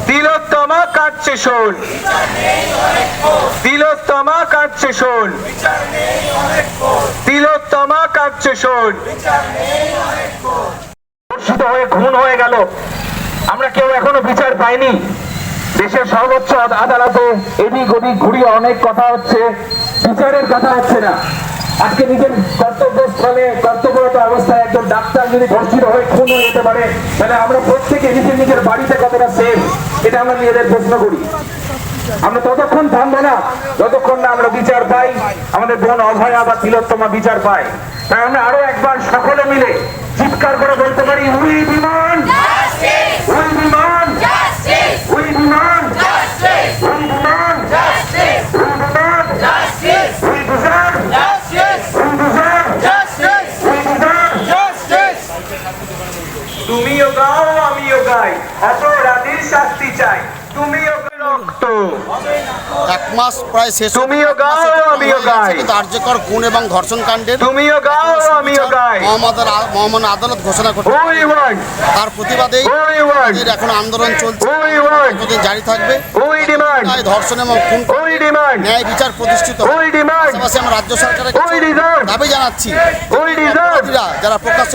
তিলোত্তমা কাঁদছে শোন, তিলোত্তমা কাঁদছে শোন, তিলোত্তমা কাঁদছে শোন। ধর্ষিত হয়ে খুন হয়ে গেল, আমরা কেউ এখনো বিচার পাইনি। দেশের সর্বোচ্চ আদালতে এদিক ওদিক ঘুরিয়ে অনেক কথা হচ্ছে, বিচারের কথা হচ্ছে না। আজকে নিজের কর্তব্যস্থলে কর্তব্যরত অবস্থায় একজন ডাক্তার যদি ধর্ষিত হয়ে খুন হয়ে যেতে পারে, তাহলে আমরা প্রত্যেকে নিজের বাড়িতে কতটা সেফ, এটা আমরা নিজেদের প্রশ্ন করি। আমরা ততক্ষণ থামবো না যতক্ষণ না আমরা বিচার পাই, আমাদের বোন অভয়া বা তিলোত্তমা বিচার পায়। তাই আমরা আরো একবার সকলে মিলে চিৎকার করে বলতে পারি, we demand justice, we demand justice, we demand justice, we demand justice, we demand justice, we deserve justice, we deserve justice, we deserve justice. তুমিও গাও আমিও গাই, অপরাধীর শাস্তি চাই, তুমিও রক্ত। এক মাস প্রায় শেষ, তুমিও গাও আমিও গাই, কার্যকর খুন এবং ধর্ষণ কাণ্ডের তুমিও গাও আমিও গাই মহামান্য আদালত ঘোষণা করছে। তার প্রতিবাদে এখন আন্দোলন চলছে, জারি থাকবে। ধর্ষণ এবং খুন ন্যায় বিচার প্রতিষ্ঠিত। পাশাপাশি আমরা রাজ্য সরকারের দাবি জানাচ্ছি যারা প্রকাশ্য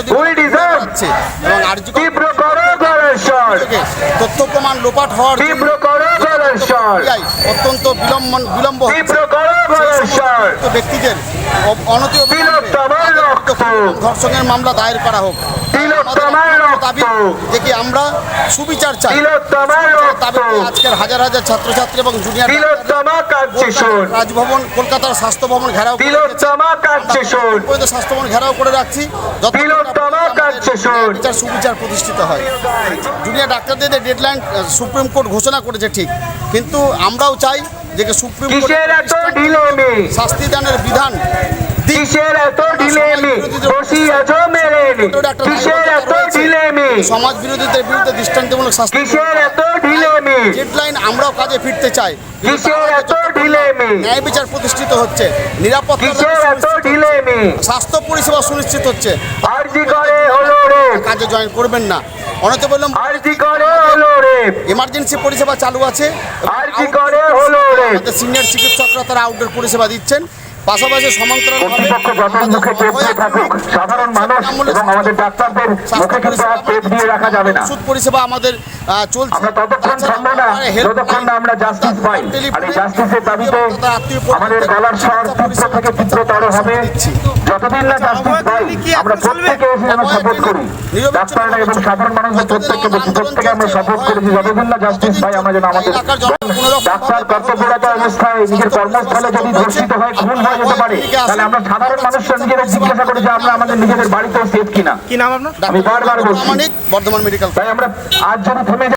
দিচ্ছে এবং তথ্য প্রমাণ লোপাট হওয়ার অত্যন্ত বিলম্ব ব্যক্তিদের ধর্ষণের মামলা দায়ের করা হোক। দাবি যে আমরা সুবিচার চাই। আজকের হাজার হাজার ছাত্রছাত্রী এবং জুনিয়র রাজভবন, কলকাতার স্বাস্থ্য ভবন ঘেরাও, স্বাস্থ্য ভবন ঘেরাও করে রাখছি যত সুবিচার প্রতিষ্ঠিত হয়। জুনিয়র ডাক্তারদের ডেডলাইন সুপ্রিম কোর্ট ঘোষণা করেছে ঠিক, কিন্তু আমরাও চাই যে সুপ্রিম কোর্ট শাস্তি দানের বিধান সমাজ বিরোধীদের বিরুদ্ধে দৃষ্টান্তমূলক শাস্তি। ডেডলাইন আমরাও কাজে ফিরতে চাই। ন্যায় বিচার প্রতিষ্ঠিত হচ্ছে, নিরাপত্তা স্বাস্থ্য পরিষেবা সুনিশ্চিত হচ্ছে। কাজে জয়েন করবেন না, অনেকে বললাম এমার্জেন্সি পরিষেবা চালু আছে। সিনিয়র চিকিৎসকরা তারা আউটডোর পরিষেবা দিচ্ছেন। পাশাপাশি সমান্তরালভাবে সাধারণ মানুষ এবং আমাদের ডাক্তারদের মুখে কিন্তু আর পেট দিয়ে রাখা যাবে না। ওষুধ পরিষেবা আমাদের চলছে। আমরা ততক্ষণ থামবো না যতক্ষণ না আমরা জাস্টিস পাই। আর এই জাস্টিসের দাবিতে আমাদের গলার স্বর তীব্র থেকে তীব্রতর হবে। যতদিন না জাস্টিস পাই, আমরা প্রত্যেকে এসে যেন সাপোর্ট করি। ডাক্তাররা এবং সাধারণ মানুষের প্রত্যেককে প্রত্যেকে আমরা সাপোর্ট করেছি। যতদিন না জাস্টিস পাই, আমরা যেন আমাদের ডাক্তার কর্তব্যরত অবস্থায় নিজের কর্মস্থলে যদি ধর্ষিত হয়, খুন হয়ে যেতে পারে, তাহলে আমরা সাধারণ মানুষের নিজেদের জিজ্ঞাসা করি যে আমরা আমাদের নিজেদের বাড়িতেও সেফ কিনা। কি নাম আপনার? আমি বারবার বলছি বর্ধমান মেডিকেল। তাই আমরা আজ যদি থেমে